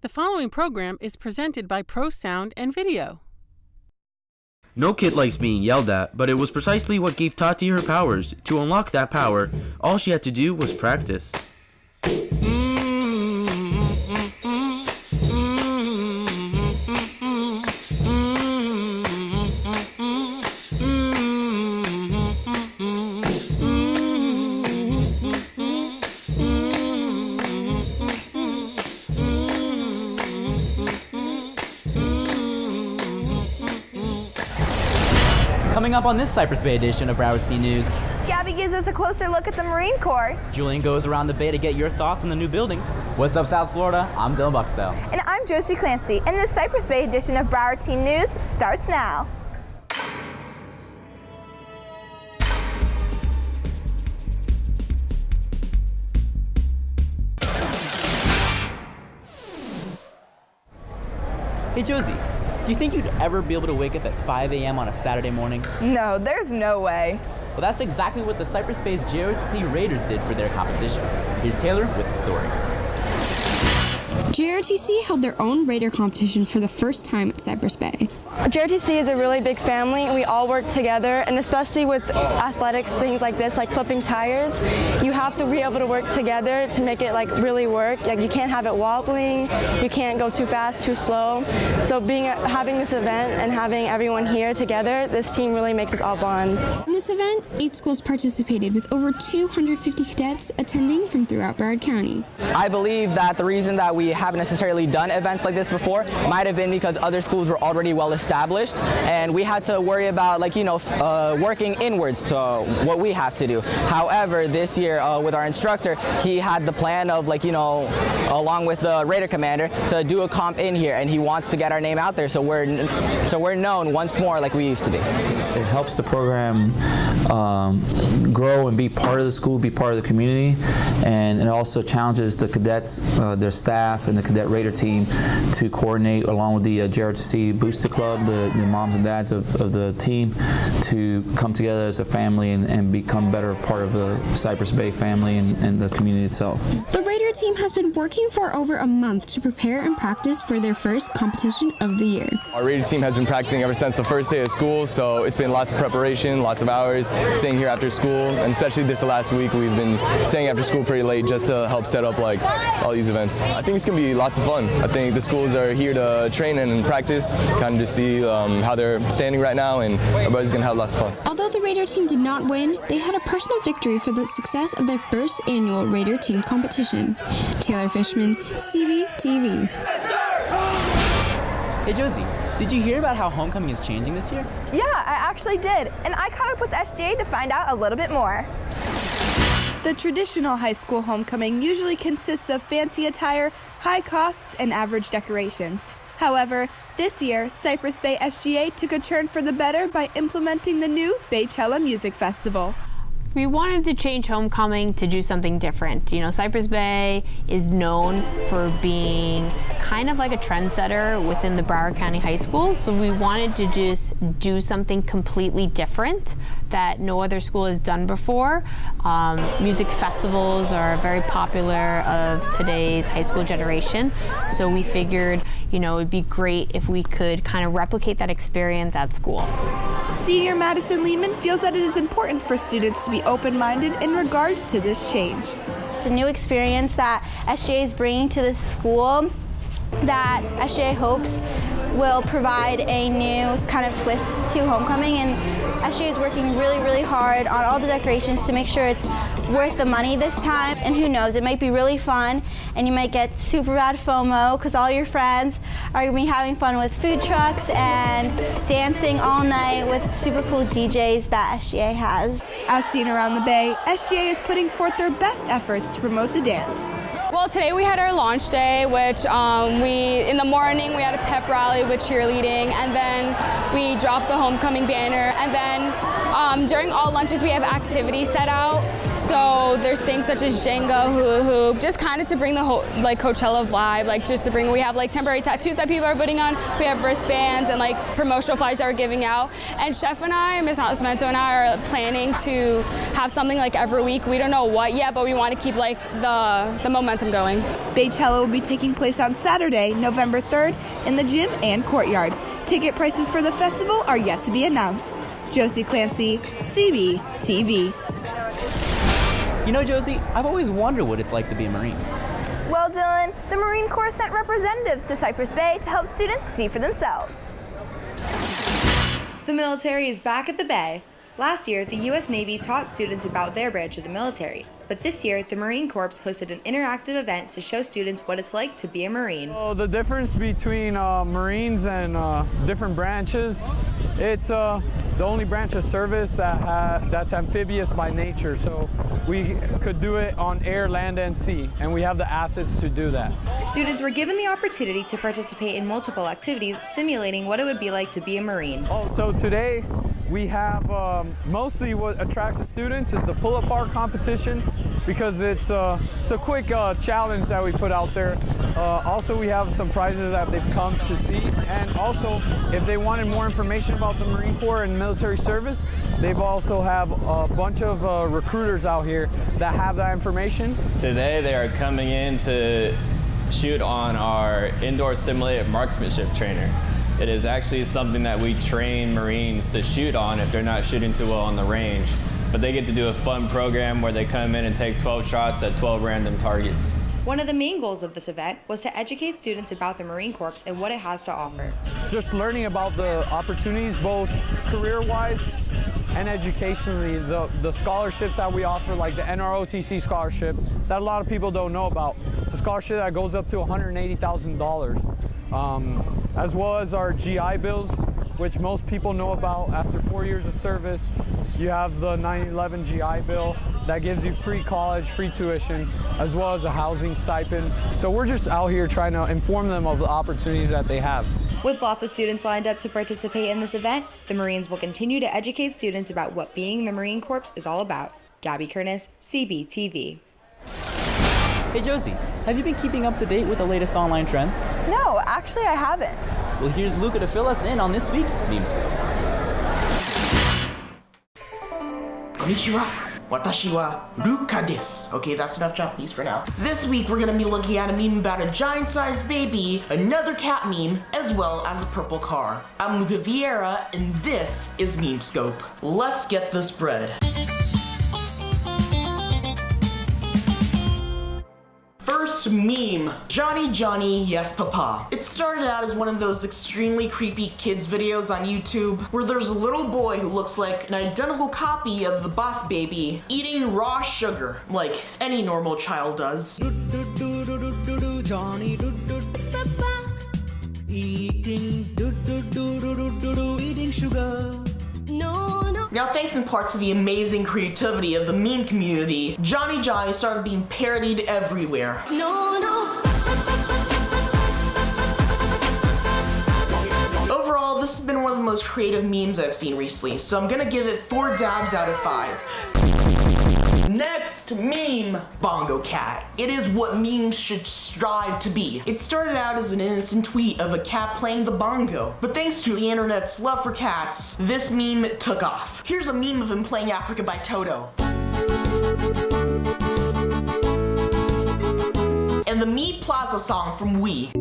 The following program is presented by Pro Sound and Video. No kid likes being yelled at, but it was precisely what gave Tati her powers. To unlock that power, all she had to do was practice. Coming up on this Cypress Bay edition of Broward T News. Gabby gives us a closer look at the Marine Corps. Julian goes around the bay to get your thoughts on the new building. What's up, South Florida? I'm Dylan Buxtell. And I'm Josie Clancy, and this Cypress Bay edition of Broward T News starts now. Hey Josie, do you think you'd ever be able to wake up at 5 a.m. on a Saturday morning? No, there's no way. Well, that's exactly what the Cypress Bay's JROTC Raiders did for their competition. Here's Taylor with the story. JROTC held their own Raider competition for the first time at Cypress Bay. JROTC is a really big family, and we all work together, and especially with athletics, things like this, like flipping tires, you have to be able to work together to make it really work. Like, you can't have it wobbling, you can't go too fast, too slow. So having this event and having everyone here together, this team really makes us all bond. In this event, 8 schools participated with over 250 cadets attending from throughout Broward County. I believe that the reason that we haven't necessarily done events like this before might have been because other schools were already well established, and we had to worry about working inwards to what we have to do. However, this year with our instructor, he had the plan of along with the Raider commander to do a comp in here, and he wants to get our name out there so we're known once more like we used to be. It helps the program grow and be part of the school, be part of the community, and it also challenges the cadets, their staff, and the cadet Raider team to coordinate along with the JROTC Booster Club, the moms and dads of the team, to come together as a family and become better part of the Cypress Bay family and the community itself. The Raider team has been working for over a month to prepare and practice for their first competition of the year. Our Raider team has been practicing ever since the first day of school, so it's been lots of preparation, lots of hours, staying here after school, and especially this last week we've been staying after school pretty late just to help set up all these events. I think it's going to be lots of fun. I think the schools are here to train and practice, kind of to see how they're standing right now, and everybody's going to have lots of fun. Although the Raider team did not win, they had a personal victory for the success of their first annual Raider team competition. Taylor Fishman, CBTV. Hey Josie, did you hear about how homecoming is changing this year? Yeah, I actually did, and I caught up with SGA to find out a little bit more. The traditional high school homecoming usually consists of fancy attire, high costs, and average decorations. However, this year, Cypress Bay SGA took a turn for the better by implementing the new Baychella Music Festival. We wanted to change homecoming to do something different. Cypress Bay is known for being kind of like a trendsetter within the Broward County high schools, so we wanted to just do something completely different that no other school has done before. Music festivals are very popular of today's high school generation, so we figured, it'd be great if we could kind of replicate that experience at school. Senior Madison Lehman feels that it is important for students to be open-minded in regards to this change. It's a new experience that SGA is bringing to the school that SGA hopes will provide a new kind of twist to homecoming, and SGA is working really, really hard on all the decorations to make sure it's worth the money this time. And who knows, it might be really fun, and you might get super bad FOMO because all your friends are going to be having fun with food trucks and dancing all night with super cool DJs that SGA has. As seen around the Bay, SGA is putting forth their best efforts to promote the dance. Well, today we had our launch day, which in the morning we had a pep rally with cheerleading, and then we dropped the homecoming banner, and then During all lunches, we have activities set out. So there's things such as Jenga, hula hoop, just kind of to bring the whole like Coachella vibe, like just to bring. We have like temporary tattoos that people are putting on. We have wristbands and like promotional flyers that we're giving out. And Chef and I, Ms. Nascimento and I, are planning to have something like every week. We don't know what yet, but we want to keep like the momentum going. Baycello will be taking place on Saturday, November 3rd, in the gym and courtyard. Ticket prices for the festival are yet to be announced. Josie Clancy, CB TV. You know, Josie, I've always wondered what it's like to be a Marine. Well, Dylan, the Marine Corps sent representatives to Cypress Bay to help students see for themselves. The military is back at the Bay. Last year, the U.S. Navy taught students about their branch of the military. But this year, the Marine Corps hosted an interactive event to show students what it's like to be a Marine. So the difference between Marines and different branches, it's the only branch of service that's amphibious by nature. So we could do it on air, land, and sea, and we have the assets to do that. Students were given the opportunity to participate in multiple activities, simulating what it would be like to be a Marine. Oh, so today we have mostly what attracts the students is the pull-up bar competition, because it's a quick challenge that we put out there. Also, we have some prizes that they've come to see, and also if they wanted more information about the Marine Corps and military service, they've also have a bunch of recruiters out here that have that information. Today they are coming in to shoot on our indoor simulated marksmanship trainer. It is actually something that we train Marines to shoot on if they're not shooting too well on the range. But they get to do a fun program where they come in and take 12 shots at 12 random targets. One of the main goals of this event was to educate students about the Marine Corps and what it has to offer. Just learning about the opportunities, both career-wise and educationally, the scholarships that we offer, like the JROTC scholarship, that a lot of people don't know about. It's a scholarship that goes up to $180,000. As well as our GI Bills, which most people know about after 4 years of service. You have the 9/11 GI Bill that gives you free college, free tuition, as well as a housing stipend. So we're just out here trying to inform them of the opportunities that they have. With lots of students lined up to participate in this event, the Marines will continue to educate students about what being in the Marine Corps is all about. Gabby Kernis, CBTV. Hey Josie, have you been keeping up to date with the latest online trends? No, actually I haven't. Well, here's Luca to fill us in on this week's Memescope. Konnichiwa. Watashi wa Luca desu. Okay, that's enough Japanese for now. This week we're gonna be looking at a meme about a giant-sized baby, another cat meme, as well as a purple car. I'm Luca Vieira, and this is Memescope. Let's get this bread. First meme, Johnny, yes papa. It started out as one of those extremely creepy kids videos on YouTube where there's a little boy who looks like an identical copy of the Boss Baby eating raw sugar, like any normal child does. Johnny papa eating eating sugar. No. Now, thanks in part to the amazing creativity of the meme community, Johnny started being parodied everywhere. No. Overall, this has been one of the most creative memes I've seen recently, so I'm gonna give it 4 dabs out of 5. Next meme, Bongo Cat. It is what memes should strive to be. It started out as an innocent tweet of a cat playing the bongo, but thanks to the internet's love for cats, this meme took off. Here's a meme of him playing Africa by Toto. And the Meat Plaza song from Wii.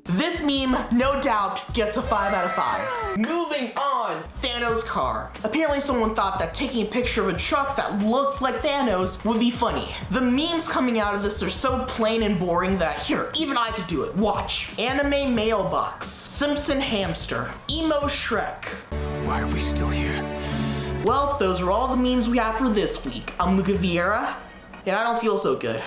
This meme, no doubt, gets a 5 out of 5. Moving on, Thanos' car. Apparently someone thought that taking a picture of a truck that looked like Thanos would be funny. The memes coming out of this are so plain and boring that, here, even I could do it. Watch. Anime mailbox. Simpson hamster. Emo Shrek. Why are we still here? Well, those are all the memes we have for this week. I'm Luca Vieira, and I don't feel so good.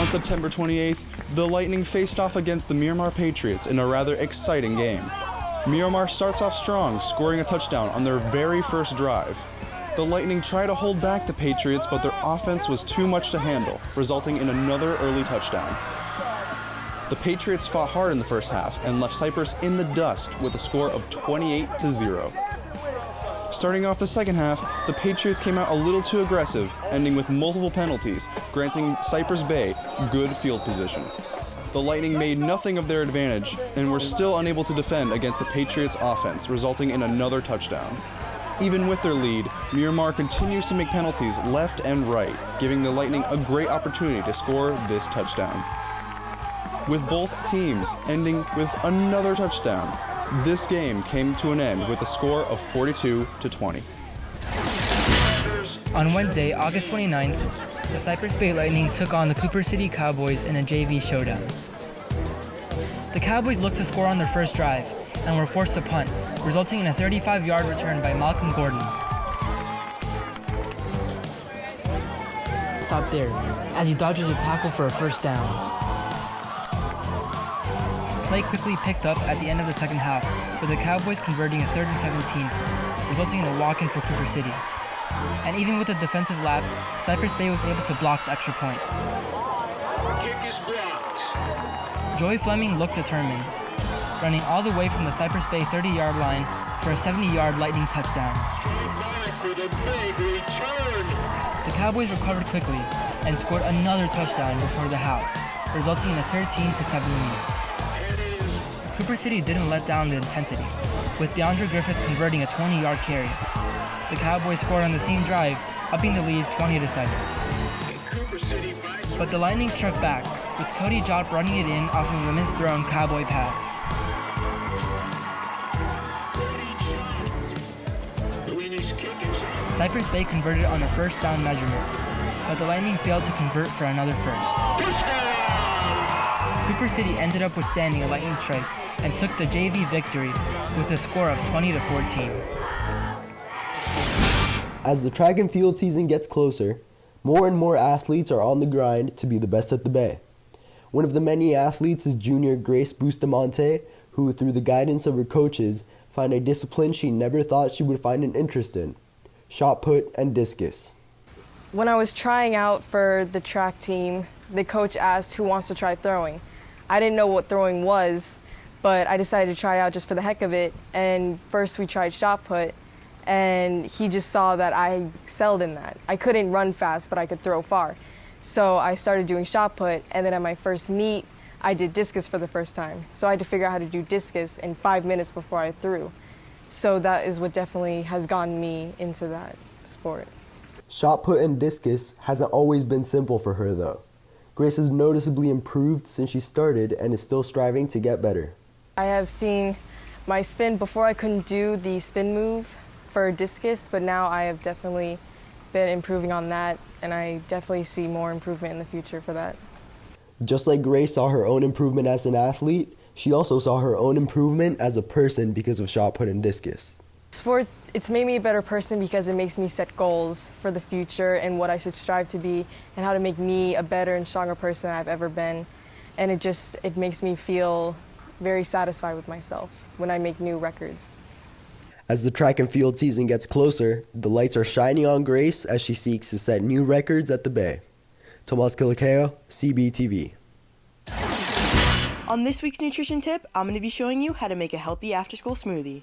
On September 28th, the Lightning faced off against the Miramar Patriots in a rather exciting game. Miramar starts off strong, scoring a touchdown on their very first drive. The Lightning try to hold back the Patriots, but their offense was too much to handle, resulting in another early touchdown. The Patriots fought hard in the first half and left Cypress in the dust with a score of 28-0. Starting off the second half, the Patriots came out a little too aggressive, ending with multiple penalties, granting Cypress Bay good field position. The Lightning made nothing of their advantage and were still unable to defend against the Patriots' offense, resulting in another touchdown. Even with their lead, Miramar continues to make penalties left and right, giving the Lightning a great opportunity to score this touchdown. With both teams ending with another touchdown, this game came to an end with a score of 42-20. On Wednesday, August 29th, the Cypress Bay Lightning took on the Cooper City Cowboys in a JV showdown. The Cowboys looked to score on their first drive and were forced to punt, resulting in a 35-yard return by Malcolm Gordon. Stop there, as he dodges a tackle for a first down. Play quickly picked up at the end of the second half, with the Cowboys converting a 3rd and 17, resulting in a walk-in for Cooper City. And even with the defensive lapse, Cypress Bay was able to block the extra point. Kick is blocked. Joey Fleming looked determined, running all the way from the Cypress Bay 30-yard line for a 70-yard Lightning touchdown. For the big return. The Cowboys recovered quickly and scored another touchdown before the half, resulting in a 13-7 lead. Cooper City didn't let down the intensity, with DeAndre Griffith converting a 20-yard carry. The Cowboys scored on the same drive, upping the lead 20-7. But the Lightning struck back, with Cody Jopp running it in off of a misthrown Cowboy pass. Cypress Bay converted on a first down measurement, but the Lightning failed to convert for another first. Cooper City ended up withstanding a lightning strike and took the JV victory with a score of 20-14. As the track and field season gets closer, more and more athletes are on the grind to be the best at the Bay. One of the many athletes is junior Grace Bustamonte, who, through the guidance of her coaches, found a discipline she never thought she would find an interest in: shot put and discus. When I was trying out for the track team, the coach asked who wants to try throwing. I didn't know what throwing was, but I decided to try out just for the heck of it. And first we tried shot put, and he just saw that I excelled in that. I couldn't run fast, but I could throw far. So I started doing shot put, and then at my first meet, I did discus for the first time. So I had to figure out how to do discus in 5 minutes before I threw. So that is what definitely has gotten me into that sport. Shot put and discus hasn't always been simple for her, though. Grace has noticeably improved since she started and is still striving to get better. I have seen my spin. Before I couldn't do the spin move for discus, but now I have definitely been improving on that, and I definitely see more improvement in the future for that. Just like Grace saw her own improvement as an athlete, she also saw her own improvement as a person because of shot put and discus. Sport, it's made me a better person because it makes me set goals for the future and what I should strive to be and how to make me a better and stronger person than I've ever been. And it makes me feel very satisfied with myself when I make new records. As the track and field season gets closer, the lights are shining on Grace as she seeks to set new records at the Bay. Tomas Kilakeo, CBTV. On this week's nutrition tip, I'm going to be showing you how to make a healthy after-school smoothie.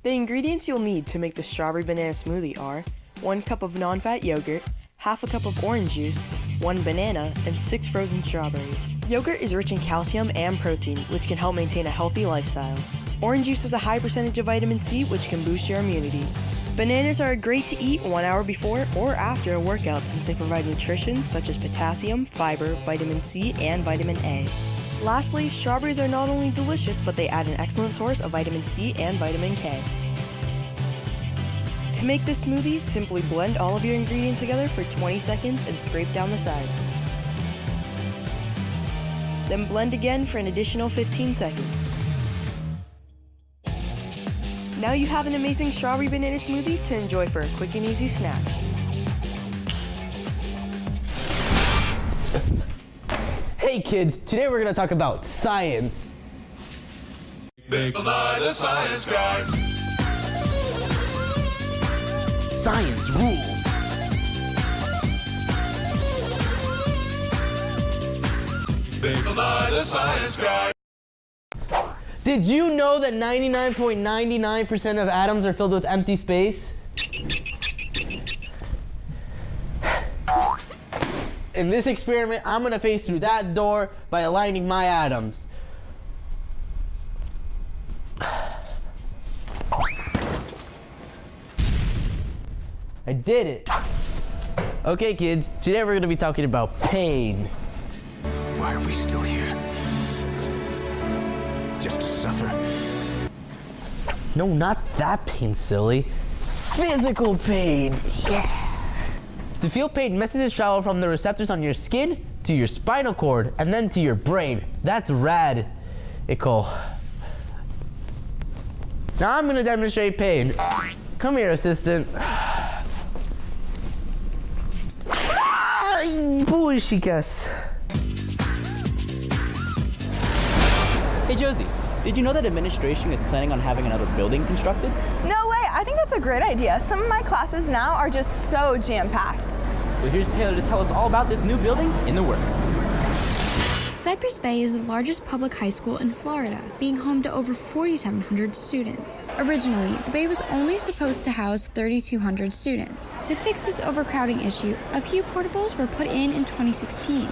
The ingredients you'll need to make the strawberry banana smoothie are 1 cup of non-fat yogurt, half a cup of orange juice, 1 banana, and 6 frozen strawberries. Yogurt is rich in calcium and protein, which can help maintain a healthy lifestyle. Orange juice has a high percentage of vitamin C, which can boost your immunity. Bananas are great to eat 1 hour before or after a workout since they provide nutrition such as potassium, fiber, vitamin C, and vitamin A. Lastly, strawberries are not only delicious, but they add an excellent source of vitamin C and vitamin K. To make this smoothie, simply blend all of your ingredients together for 20 seconds and scrape down the sides. Then blend again for an additional 15 seconds. Now you have an amazing strawberry banana smoothie to enjoy for a quick and easy snack. Hey kids, today we're gonna talk about science. Big by the science guy. Science rules. Big by the science guy. Did you know that 99.99% of atoms are filled with empty space? In this experiment, I'm gonna face through that door by aligning my atoms. I did it. Okay, kids, today we're gonna be talking about pain. Why are we still here? Just to suffer? No, not that pain, silly. Physical pain, yeah. To feel pain, messages travel from the receptors on your skin to your spinal cord and then to your brain. That's radical. Now I'm gonna demonstrate pain. Come here, assistant. Boy, she guess. Hey Josie, did you know that administration is planning on having another building constructed? No way, I think that's a great idea. Some of my classes now are just so jam-packed. Well, here's Taylor to tell us all about this new building in the works. Cypress Bay is the largest public high school in Florida, being home to over 4,700 students. Originally, the Bay was only supposed to house 3,200 students. To fix this overcrowding issue, a few portables were put in 2016,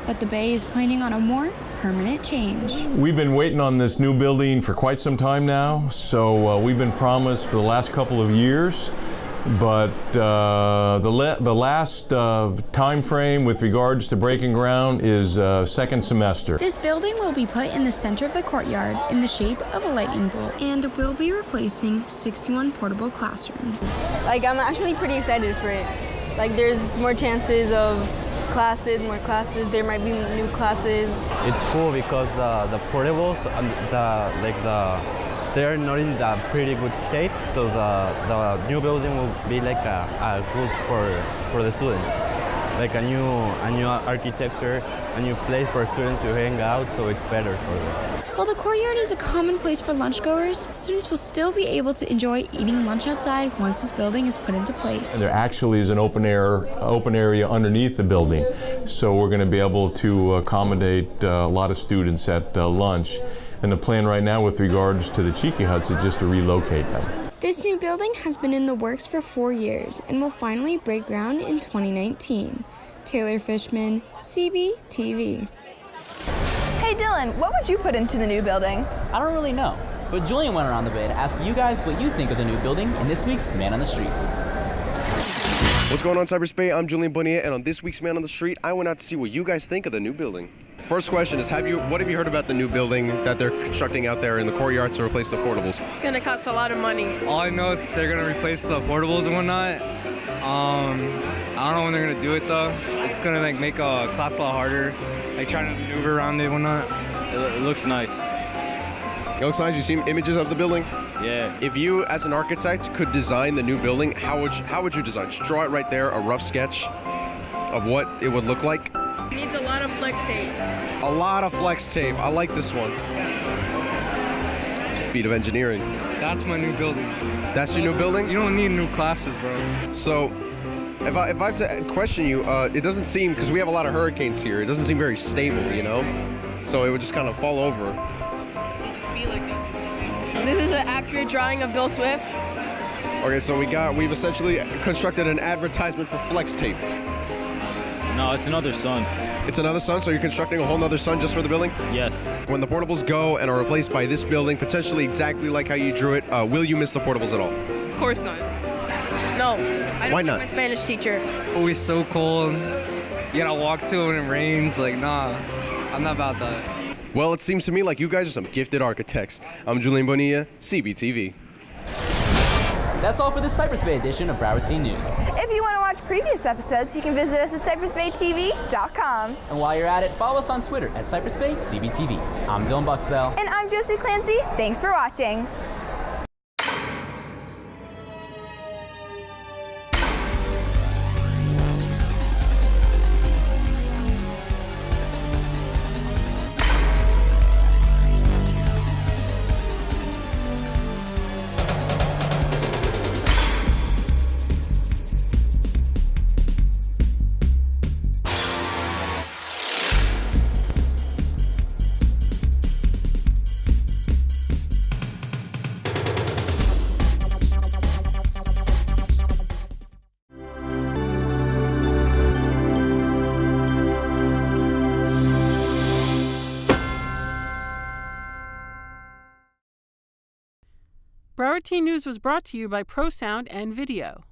but the Bay is planning on a more permanent change. We've been waiting on this new building for quite some time now, so we've been promised for the last couple of years. But the last time frame with regards to breaking ground is second semester. This building will be put in the center of the courtyard in the shape of a lightning bolt and will be replacing 61 portable classrooms. Like, I'm actually pretty excited for it. Like, there's more chances of more classes, there might be new classes. It's cool because the portables, they're not in the pretty good shape, so the new building will be like a good for the students, like a new architecture, a new place for students to hang out, so it's better for them. While the courtyard is a common place for lunchgoers, students will still be able to enjoy eating lunch outside once this building is put into place. There actually is an open area underneath the building, so we're going to be able to accommodate a lot of students at lunch. And the plan right now with regards to the Cheeky Huts is just to relocate them. This new building has been in the works for 4 years and will finally break ground in 2019. Taylor Fishman, CBTV. Hey Dylan, what would you put into the new building? I don't really know, but Julian went around the Bay to ask you guys what you think of the new building in this week's Man on the Streets. What's going on, Cypress Bay? I'm Julian Bonilla, and on this week's Man on the Street, I went out to see what you guys think of the new building. First question is, what have you heard about the new building that they're constructing out there in the courtyard to replace the portables? It's gonna cost a lot of money. All I know is they're gonna replace the portables and whatnot. I don't know when they're gonna do it though. It's gonna make a class a lot harder, like trying to maneuver around it and whatnot. It looks nice. It looks nice. You see images of the building? Yeah. If you, as an architect, could design the new building, how would you design? Just draw it right there, a rough sketch of what it would look like. Needs a lot of flex tape. A lot of flex tape. I like this one. It's a feat of engineering. That's my new building. That's your new building? You don't need new classes, bro. So, if I have to question you, it doesn't seem, because we have a lot of hurricanes here, it doesn't seem very stable, you know? So it would just kind of fall over. It'll just be like that. This is an accurate drawing of Bill Swift. Okay, so we've essentially constructed an advertisement for flex tape. No, it's another sun. It's another sun, so you're constructing a whole nother sun just for the building? Yes. When the portables go and are replaced by this building, potentially exactly like how you drew it, will you miss the portables at all? Of course not. No. I don't Why like not? my Spanish teacher. Always so cold. You gotta walk to it when it rains. Like, nah, I'm not about that. Well, it seems to me like you guys are some gifted architects. I'm Julian Bonilla, CBTV. That's all for this Cypress Bay edition of Broward Teen News. If you want to watch previous episodes, you can visit us at cypressbaytv.com. And while you're at it, follow us on Twitter at Cypress Bay CBTV. I'm Dylan Buxdale. And I'm Josie Clancy. Thanks for watching. Broward Teen News was brought to you by Pro Sound and Video.